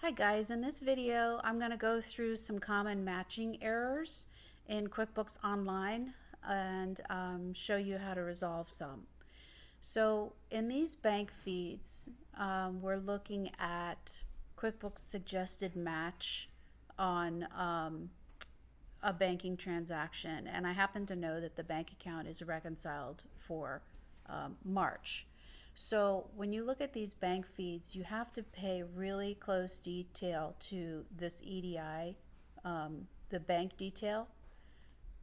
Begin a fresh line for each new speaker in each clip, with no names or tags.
Hi guys, in this video I'm going to go through some common matching errors in QuickBooks Online and show you how to resolve some. So in these bank feeds, we're looking at QuickBooks suggested match on a banking transaction, and I happen to know that the bank account is reconciled for March. So when you look at these bank feeds, you have to pay really close detail to this EDI, the bank detail,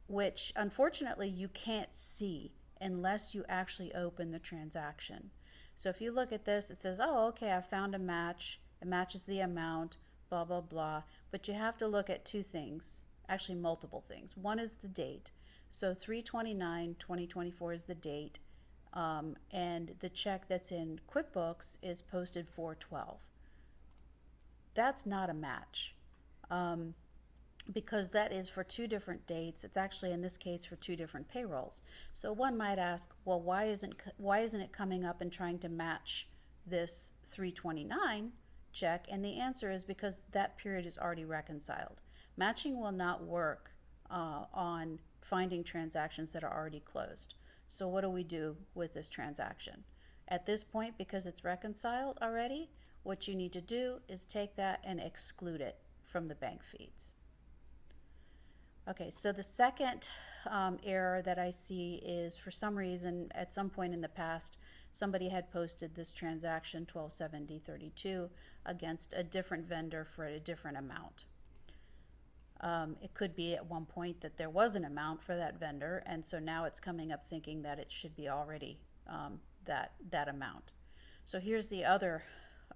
which unfortunately you can't see unless you actually open the transaction. So if you look at this, it says, oh, okay, I found a match. It matches the amount, blah, blah, blah. But you have to look at two things, actually multiple things. One is the date. So 3/29/2024 is the date. And the check that's in QuickBooks is posted 4/12. That's not a match because that is for two different dates. It's actually in this case for two different payrolls. So one might ask, well, why isn't it coming up and trying to match this 3/29 check? And the answer is because that period is already reconciled. Matching will not work on finding transactions that are already closed. So what do we do with this transaction? At this point, because it's reconciled already, what you need to do is take that and exclude it from the bank feeds. Okay, so the second error that I see is, for some reason, at some point in the past, somebody had posted this transaction 1270.32 against a different vendor for a different amount. It could be at one point that there was an amount for that vendor, and so now it's coming up thinking that it should be already that amount. So here's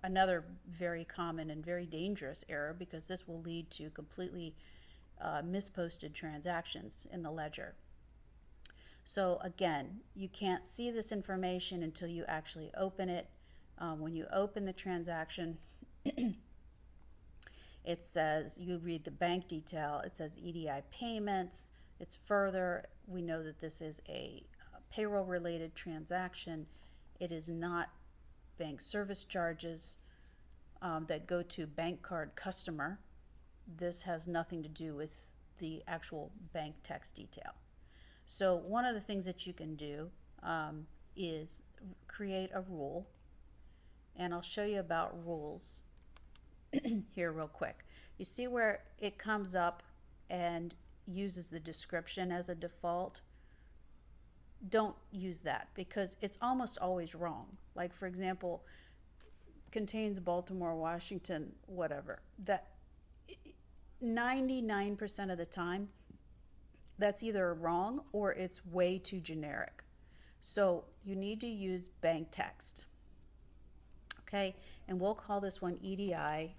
another very common and very dangerous error, because this will lead to completely misposted transactions in the ledger. So again, you can't see this information until you actually open it. When you open the transaction, it says, you read the bank detail, it says EDI payments. It's further, we know that this is a payroll related transaction. It is not bank service charges that go to bank card customer. This has nothing to do with the actual bank text detail. So one of the things that you can do is create a rule, and I'll show you about rules here real quick. You see where it comes up and uses the description as a default? Don't use that, because it's almost always wrong. Like, for example, contains Baltimore, Washington, whatever. That 99% of the time, that's either wrong or it's way too generic. So you need to use bank text. Okay, and we'll call this one EDI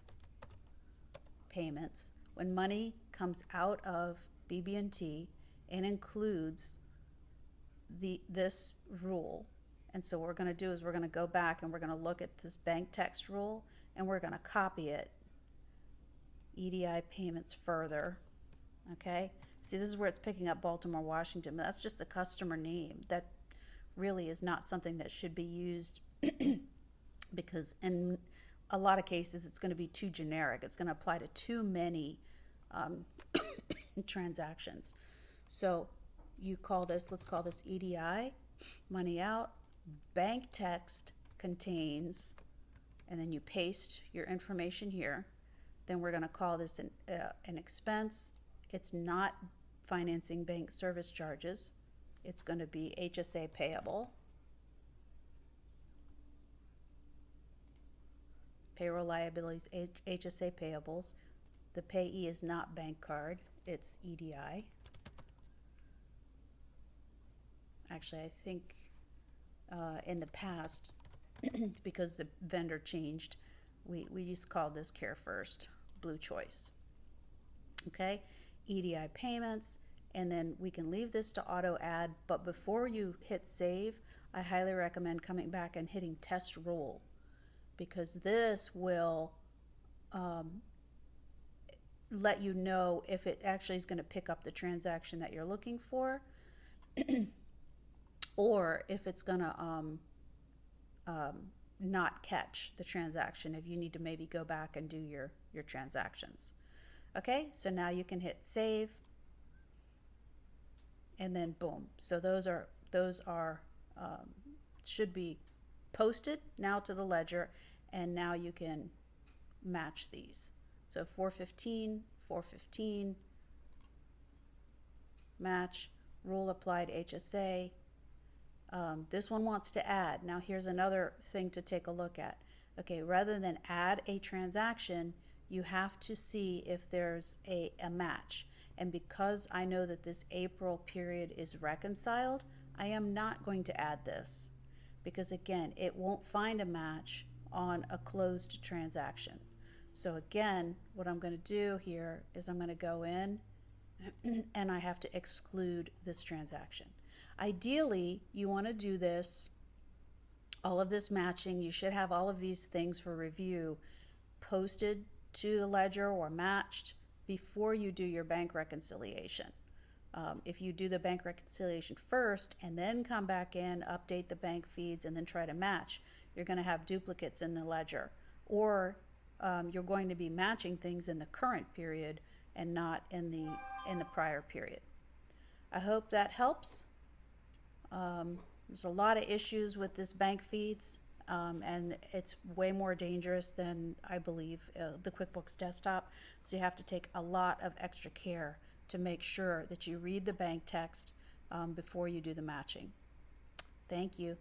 payments. When money comes out of BB&T and includes this rule. And so what we're going to do is we're going to go back and we're going to look at this bank text rule, and we're going to copy it. EDI payments further. Okay, see, this is where it's picking up Baltimore, Washington, but that's just the customer name. That really is not something that should be used because in a lot of cases it's going to be too generic. It's going to apply to too many transactions. So you call this, let's call this EDI, money out, bank text contains, and then you paste your information here. Then we're going to call this an expense. It's not financing bank service charges. It's going to be HSA payable. Payroll liabilities, HSA payables. The payee is not bank card, it's EDI. Actually, I think in the past, because the vendor changed, we used to call this Care First, Blue Choice. Okay, EDI payments, and then we can leave this to auto add, but before you hit save, I highly recommend coming back and hitting test rule, because this will let you know if it actually is going to pick up the transaction that you're looking for or if it's going to not catch the transaction if you need to maybe go back and do your transactions. Okay, so now you can hit save, and then boom. So those are should be posted now to the ledger, and now you can match these. So 415, 415, match, rule applied HSA. This one wants to add. Now here's another thing to take a look at. Okay, rather than add a transaction, you have to see if there's a match. And because I know that this April period is reconciled, I am not going to add this, because again, it won't find a match on a closed transaction. So again, what I'm going to do here is I'm going to go in and I have to exclude this transaction. Ideally, you want to do this, all of this matching, you should have all of these things for review posted to the ledger or matched before you do your bank reconciliation. If you do the bank reconciliation first and then come back in, update the bank feeds, and then try to match, you're going to have duplicates in the ledger, or you're going to be matching things in the current period and not in the prior period. I hope that helps. There's a lot of issues with this bank feeds, and it's way more dangerous than I believe the QuickBooks Desktop. So you have to take a lot of extra care to make sure that you read the bank text before you do the matching. Thank you.